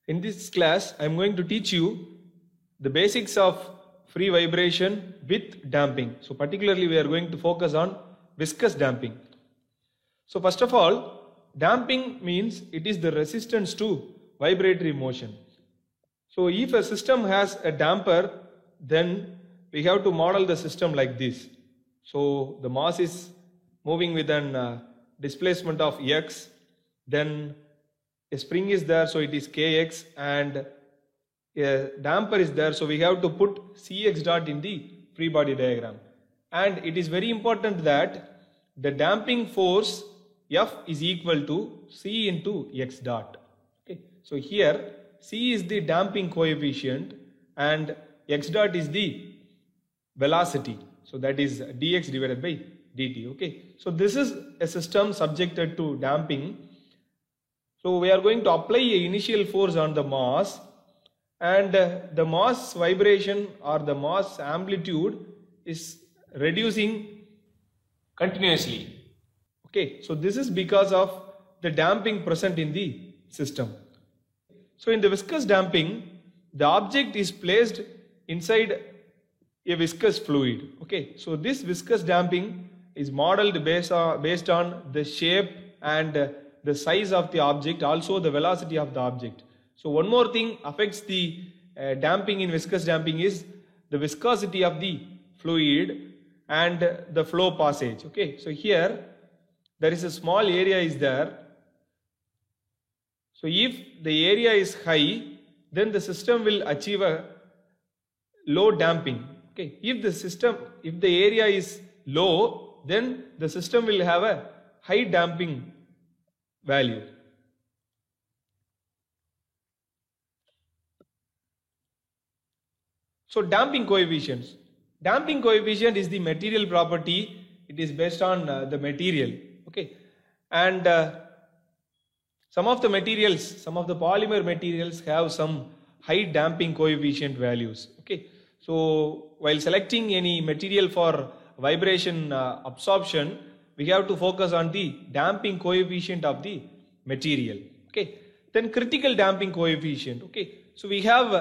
In this class, I am going to teach you the basics of free vibration with damping. So particularly we are going to focus on viscous damping. So first of all, damping means it is the resistance to vibratory motion. So if a system has a damper, then we have to model the system like this. So the mass is moving with an displacement of x, then a spring is there, so it is kx, and a damper is there, so we have to put cx dot in the free body diagram. And it is very important that the damping force F is equal to c into x dot. Okay. So here c is the damping coefficient and x dot is the velocity. So that is dx divided by dt. Okay. So this is a system subjected to damping. So we are going to apply a initial force on the mass, and the mass vibration or the mass amplitude is reducing continuously. Okay, so this is because of the damping present in the system. So in the viscous damping, the object is placed inside a viscous fluid. Okay, so this viscous damping is modeled based on the shape and the size of the object, also the velocity of the object. So one more thing affects the damping in viscous damping is the viscosity of the fluid and the flow passage. Okay, so here there is a small area is there. So if the area is high, then the system will achieve a low damping. Okay, if the area is low, then the system will have a high damping value. So damping coefficients. Damping coefficient is the material property. It is based on the material. Okay, and some of the polymer materials have some high damping coefficient values. Okay, so while selecting any material for vibration absorption, we have to focus on the damping coefficient of the material. Okay, then critical damping coefficient. Okay, so we have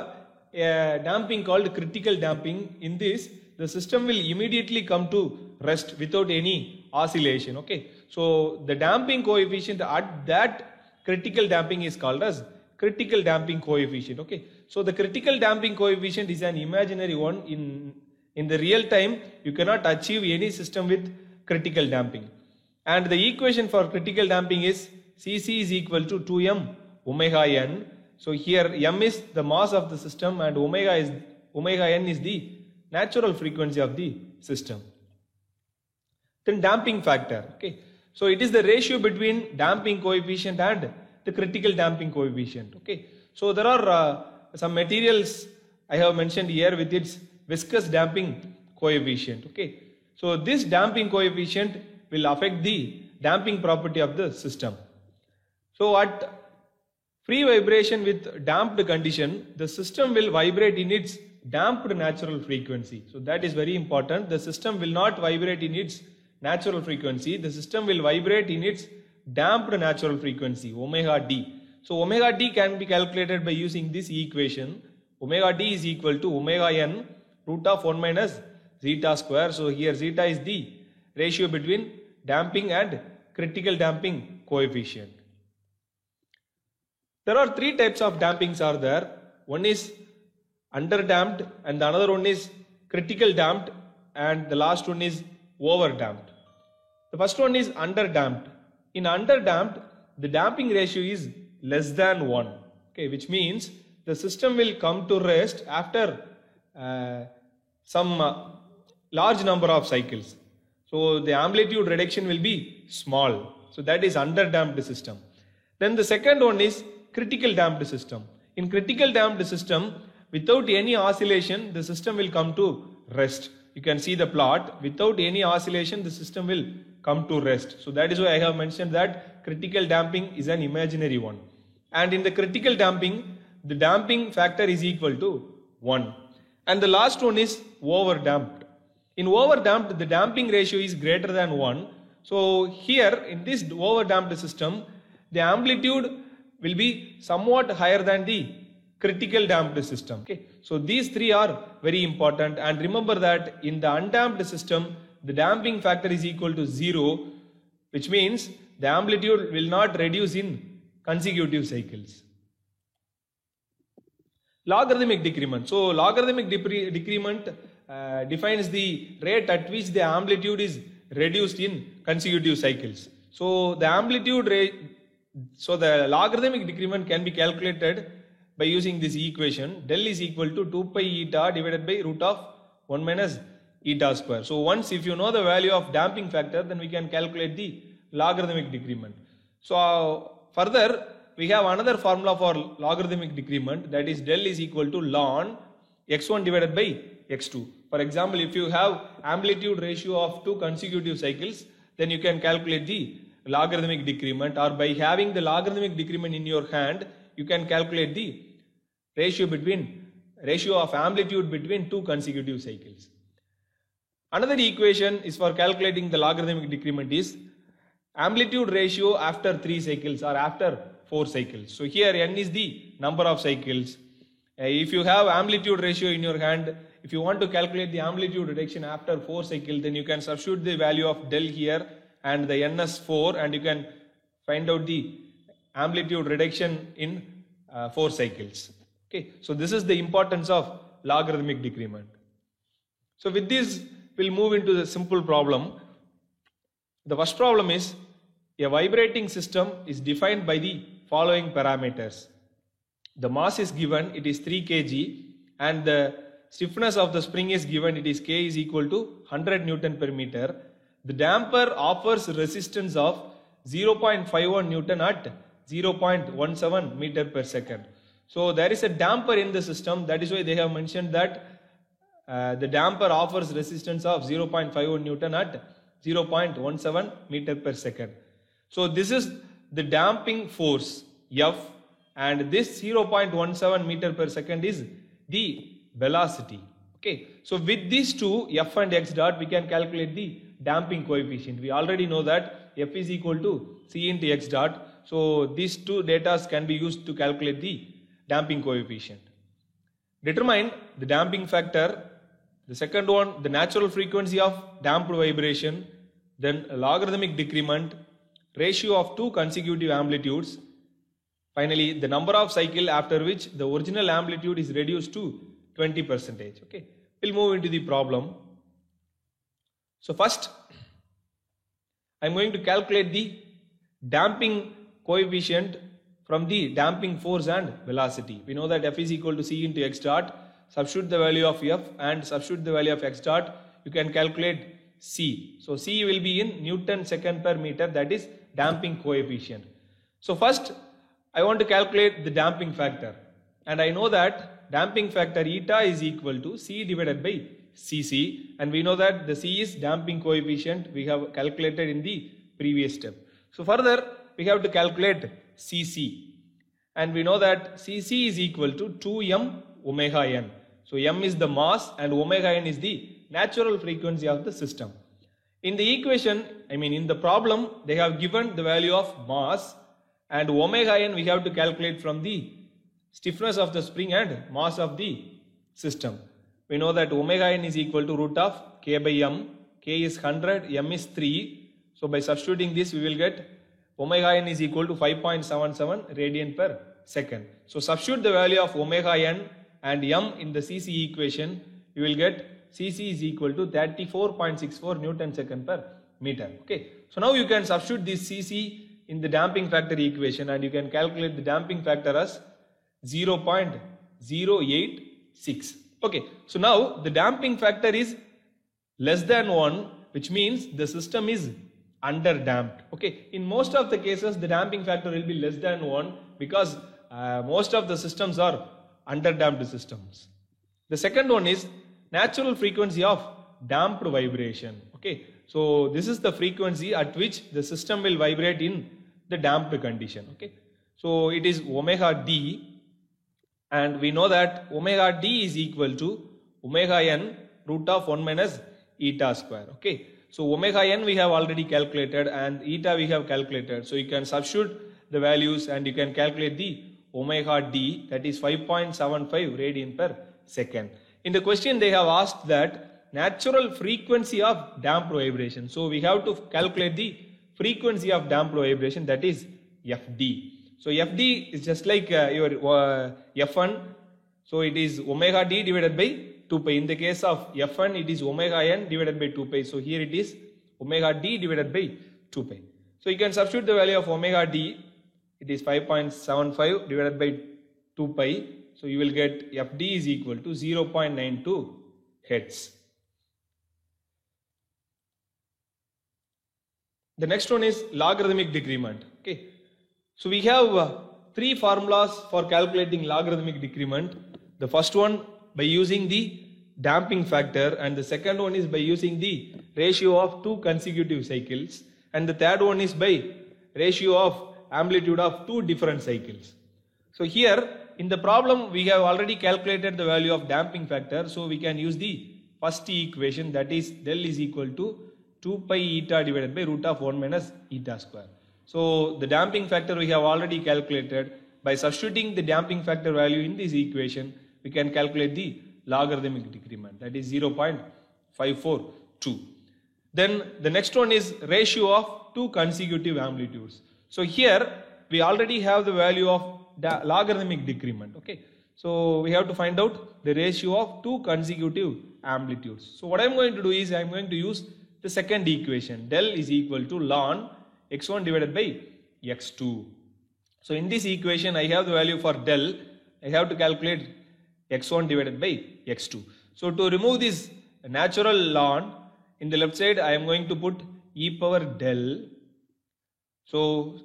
a damping called critical damping. In this, the system will immediately come to rest without any oscillation. Okay, so the damping coefficient at that critical damping is called as critical damping coefficient. Okay, so the critical damping coefficient is an imaginary one. In the real time, you cannot achieve any system with critical damping, and the equation for critical damping is Cc is equal to 2m omega n. So here m is the mass of the system and omega n is the natural frequency of the system. Then damping factor. Okay, so it is the ratio between damping coefficient and the critical damping coefficient. Okay, so there are some materials I have mentioned here with its viscous damping coefficient. Okay, so this damping coefficient will affect the damping property of the system. So at free vibration with damped condition, the system will vibrate in its damped natural frequency. So that is very important. The system will not vibrate in its natural frequency. The system will vibrate in its damped natural frequency, omega d. So omega d can be calculated by using this equation. Omega d is equal to omega n root of 1 minus zeta square. So here zeta is the ratio between damping and critical damping coefficient. There are three types of dampings are there. One is underdamped and the another one is critical damped and the last one is overdamped. The first one is underdamped. In underdamped, the damping ratio is less than 1. Okay, which means the system will come to rest after some large number of cycles. So the amplitude reduction will be small. So that is underdamped system. Then the second one is critical damped system. In critical damped system, without any oscillation, the system will come to rest. You can see the plot. Without any oscillation, the system will come to rest. So that is why I have mentioned that critical damping is an imaginary one. And in the critical damping, the damping factor is equal to 1. And the last one is overdamped. In overdamped, the damping ratio is greater than 1. So here in this overdamped system, the amplitude will be somewhat higher than the critical damped system. Okay, so these three are very important, and remember that in the undamped system the damping factor is equal to 0, which means the amplitude will not reduce in consecutive cycles. Logarithmic decrement. So logarithmic decrement defines the rate at which the amplitude is reduced in consecutive cycles. So the the logarithmic decrement can be calculated by using this equation. Del is equal to 2 pi eta divided by root of 1 minus eta square. So once if you know the value of damping factor, then we can calculate the logarithmic decrement. So further we have another formula for logarithmic decrement, that is del is equal to ln x1 divided by x2. For example, if you have amplitude ratio of 2 consecutive cycles, then you can calculate the logarithmic decrement, or by having the logarithmic decrement in your hand, you can calculate the ratio of amplitude between 2 consecutive cycles. Another equation is for calculating the logarithmic decrement is amplitude ratio after 3 cycles or after 4 cycles. So here n is the number of cycles. If you have amplitude ratio in your hand, if you want to calculate the amplitude reduction after 4 cycles, then you can substitute the value of del here and the n as 4, and you can find out the amplitude reduction in 4 cycles. Okay, so this is the importance of logarithmic decrement. So with this, we'll move into the simple problem. The first problem is a vibrating system is defined by the following parameters. The mass is given, it is 3 kg, and the stiffness of the spring is given, it is K is equal to 100 Newton per meter. The damper offers resistance of 0.51 Newton at 0.17 meter per second. So there is a damper in the system, that is why they have mentioned that the damper offers resistance of 0.51 Newton at 0.17 meter per second. So this is the damping force F, and this 0.17 meter per second is the velocity. Okay, so with these two, F and X dot, we can calculate the damping coefficient. We already know that F is equal to C into X dot. So these two data can be used to calculate the damping coefficient. Determine the damping factor. The second one, the natural frequency of damped vibration, then logarithmic decrement, ratio of 2 consecutive amplitudes, finally the number of cycle after which the original amplitude is reduced to 20%. Okay, we'll move into the problem. So first, I'm going to calculate the damping coefficient from the damping force and velocity. We know that F is equal to C into X dot. Substitute the value of F and substitute the value of X dot. You can calculate C. So C will be in Newton second per meter, that is damping coefficient. So first, I want to calculate the damping factor, and I know that damping factor eta is equal to C divided by Cc, and we know that the C is damping coefficient we have calculated in the previous step. So further we have to calculate Cc, and we know that Cc is equal to 2m omega n. So m is the mass and omega n is the natural frequency of the system. In the equation, in the problem, they have given the value of mass, and omega n we have to calculate from the stiffness of the spring and mass of the system. We know that omega n is equal to root of k by m. K is 100, m is 3. So by substituting this, we will get omega n is equal to 5.77 radian per second. So substitute the value of omega n and m in the Cc equation, you will get Cc is equal to 34.64 Newton second per meter. Okay, so now you can substitute this Cc in the damping factor equation, and you can calculate the damping factor as 0.086. Okay, so now the damping factor is less than 1, which means the system is under damped. Okay, in most of the cases the damping factor will be less than 1 because most of the systems are under damped systems. The second one is natural frequency of damped vibration. Okay, so this is the frequency at which the system will vibrate in the damped condition. Okay, so it is omega d, and we know that omega d is equal to omega n root of 1 minus eta square. Okay, so omega n we have already calculated and eta we have calculated, so you can substitute the values and you can calculate the omega d, that is 5.75 radian per second. In the question they have asked that natural frequency of damped vibration. So we have to calculate the frequency of damped vibration, that is Fd. So Fd is just like your F1. So it is omega d divided by 2 pi. In the case of F1 it is omega n divided by 2 pi. So here it is omega d divided by 2 pi. So you can substitute the value of omega d. It is 5.75 divided by 2 pi. So you will get Fd is equal to 0.92 hertz. The next one is logarithmic decrement. Okay. So we have three formulas for calculating logarithmic decrement. The first one by using the damping factor, and the second one is by using the ratio of two consecutive cycles, and the third one is by ratio of amplitude of two different cycles. So here in the problem we have already calculated the value of damping factor, so we can use the first equation, that is del is equal to 2 pi eta divided by root of 1 minus eta square. So the damping factor we have already calculated. By substituting the damping factor value in this equation, we can calculate the logarithmic decrement, that is 0.542. Then the next one is ratio of two consecutive amplitudes. So here we already have the value of logarithmic decrement. Okay, so we have to find out the ratio of two consecutive amplitudes. So what I am going to do is I am going to use the second equation, del is equal to ln x1 divided by x2. So in this equation I have the value for del. I have to calculate x1 divided by x2. So to remove this natural ln, in the left side I am going to put e power del. So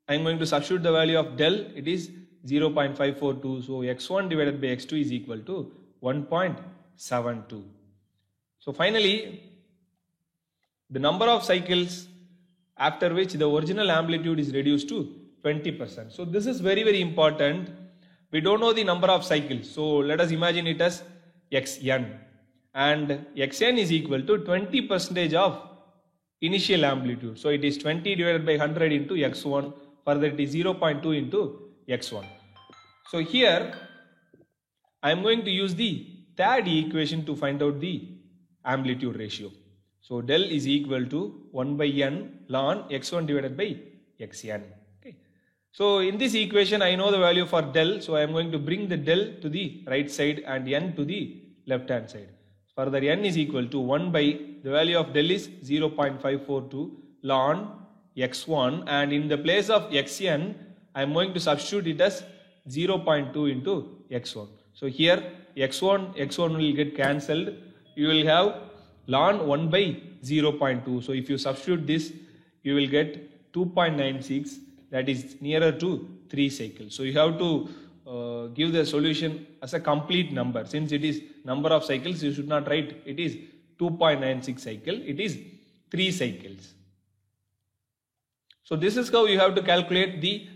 I am going to substitute the value of del. It is 0.542. So x1 divided by x2 is equal to 1.72. So finally the number of cycles after which the original amplitude is reduced to 20%. So this is very, very important. We don't know the number of cycles. So let us imagine it as xn. And xn is equal to 20% of initial amplitude. So it is 20 divided by 100 into x1. Further it is 0.2 into x1. So here I am going to use the third equation to find out the amplitude ratio. So del is equal to 1 by n ln x1 divided by xn. Okay. So in this equation I know the value for del. So I am going to bring the del to the right side and n to the left hand side. Further n is equal to 1 by the value of del is 0.542 ln x1, and in the place of xn I am going to substitute it as 0.2 into x1. So here x1 will get cancelled. You will have ln 1 by 0.2. So if you substitute this, you will get 2.96, that is nearer to 3 cycles. So you have to give the solution as a complete number. Since it is number of cycles, you should not write it is 2.96 cycle, it is 3 cycles. So this is how you have to calculate the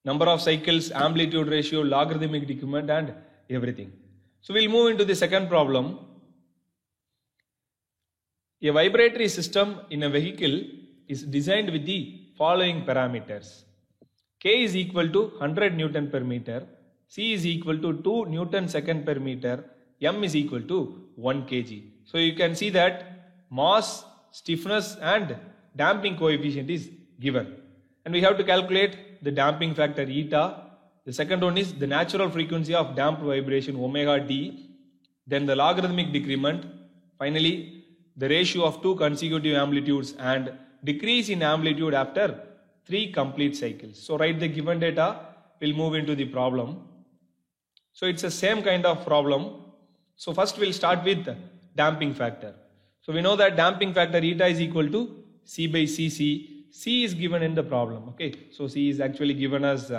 number of cycles, amplitude ratio, logarithmic decrement and everything. So we'll move into the second problem. A vibratory system in a vehicle is designed with the following parameters. K is equal to 100 Newton per meter, C is equal to 2 Newton second per meter, M is equal to 1 kg. So you can see that mass, stiffness and damping coefficient is given. And we have to calculate the damping factor eta. The second one is the natural frequency of damped vibration omega d. Then the logarithmic decrement. Finally, the ratio of two consecutive amplitudes and decrease in amplitude after 3 complete cycles. So write the given data, we'll move into the problem. So it's the same kind of problem. So first we'll start with damping factor. So we know that damping factor eta is equal to C by Cc. C is given in the problem. Okay, so C is actually given as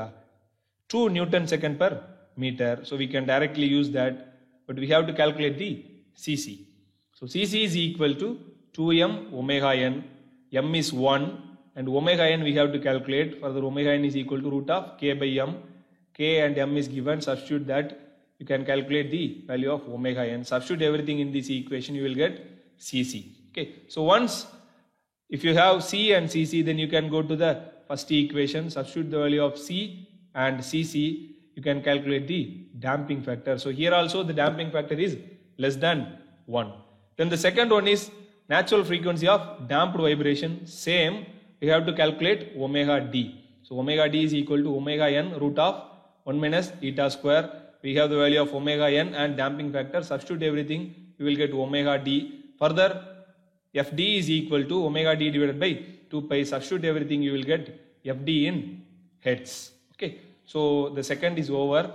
2 Newton second per meter. So we can directly use that, but we have to calculate the Cc. So Cc is equal to 2m omega n, m is 1 and omega n we have to calculate. Further omega n is equal to root of k by m. K and m is given, substitute that, you can calculate the value of omega n. Substitute everything in this equation, you will get Cc. Okay, so once if you have C and Cc, then you can go to the first equation, substitute the value of C and Cc, you can calculate the damping factor. So here also the damping factor is less than 1. Then the second one is natural frequency of damped vibration. Same, we have to calculate omega d. So omega d is equal to omega n root of 1 minus eta square. We have the value of omega n and damping factor. Substitute everything, you will get omega d. Further, Fd is equal to omega d divided by 2 pi. Substitute everything, you will get Fd in hertz. Okay, so the second is over.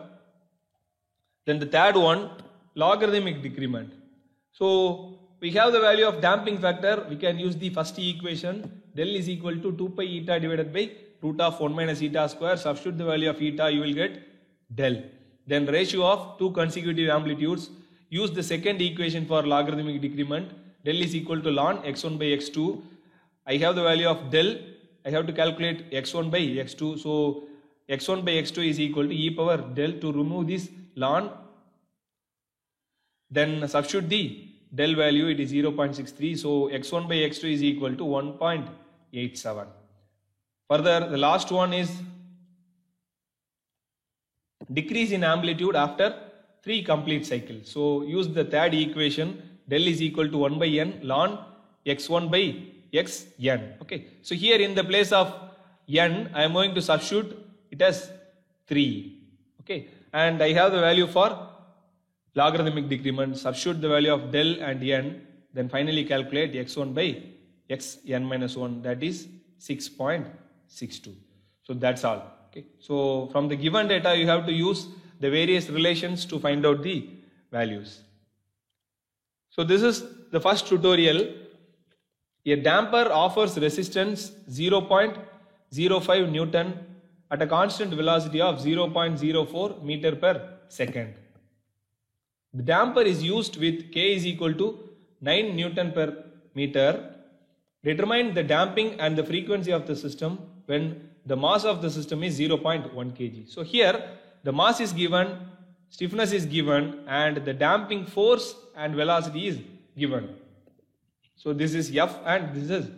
Then the third one, logarithmic decrement. So we have the value of damping factor. We can use the first equation. Del is equal to 2 pi eta divided by root of 1 minus eta square. Substitute the value of eta, you will get del. Then ratio of two consecutive amplitudes. Use the second equation for logarithmic decrement. Del is equal to ln x1 by x2. I have the value of del. I have to calculate x1 by x2. So x1 by x2 is equal to e power del. To remove this ln, then substitute the del value, it is 0.63. So x1 by x2 is equal to 1.87. Further, the last one is decrease in amplitude after 3 complete cycles. So use the third equation. Del is equal to 1 by n ln x1 by xn. Okay. So here in the place of n, I am going to substitute it as 3. Okay. And I have the value for logarithmic decrement. Substitute the value of del and n. Then finally calculate x1 by xn minus 1. That is 6.62. So that's all. Okay. So from the given data, you have to use the various relations to find out the values. So this is the first tutorial. A damper offers resistance 0.05 Newton at a constant velocity of 0.04 meter per second. The damper is used with K is equal to 9 Newton per meter. Determine the damping and the frequency of the system when the mass of the system is 0.1 kg. So here the mass is given, stiffness is given, and the damping force and velocity is given. So this is F and this is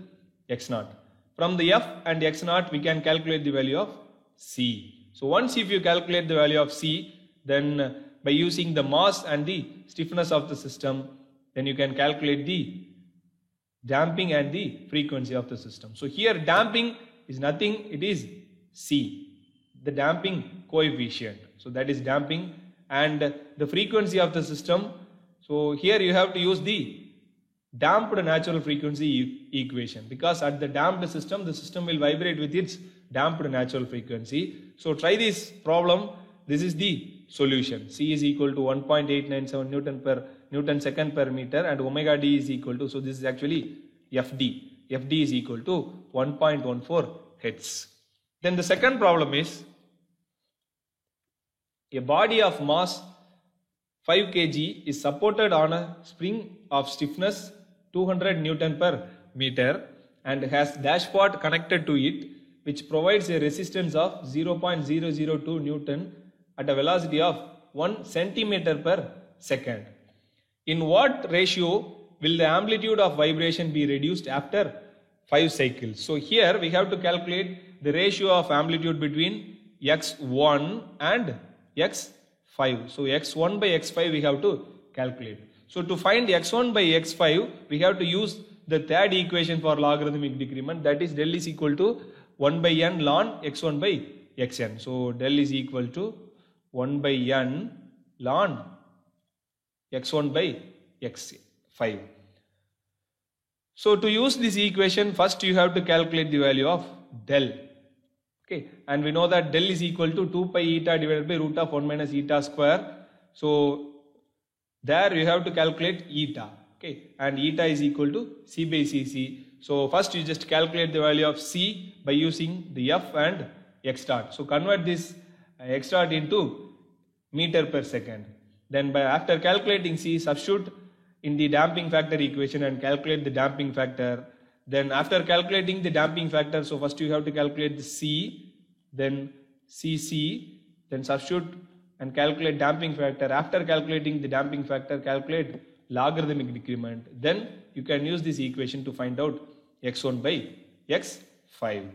X naught. From the F and X naught, we can calculate the value of C. So once if you calculate the value of C, then by using the mass and the stiffness of the system, then you can calculate the damping and the frequency of the system. So here damping is nothing, it is C, the damping coefficient. So that is damping, and the frequency of the system. So here you have to use the damped natural frequency equation, because at the damped system, the system will vibrate with its damped natural frequency. So try this problem. This is the solution. C is equal to 1.897 Newton second per meter, and omega d is equal to, so this is actually Fd. Fd is equal to 1.14 hertz. Then the second problem is a body of mass 5 kg is supported on a spring of stiffness 200 Newton per meter and has dashpot connected to it, which provides a resistance of 0.002 Newton at a velocity of 1 centimeter per second. In what ratio will the amplitude of vibration be reduced after 5 cycles? So here we have to calculate the ratio of amplitude between x1 and x5. So x1 by x5 we have to calculate. So to find x1 by x5, we have to use the third equation for logarithmic decrement, that is del is equal to 1 by n ln x1 by xn. So del is equal to 1 by n ln x1 by x5. So to use this equation, first you have to calculate the value of del. Okay, and we know that del is equal to 2 pi eta divided by root of 1 minus eta square. So there you have to calculate eta. Okay, and eta is equal to C by Cc. So first you just calculate the value of C by using the F and X dot. So convert this X dot into meter per second. Then after calculating C, substitute in the damping factor equation and calculate the damping factor. Then after calculating the damping factor, so first you have to calculate the C, then Cc, then substitute and calculate damping factor. After calculating the damping factor, calculate logarithmic decrement. Then you can use this equation to find out x1 by x5.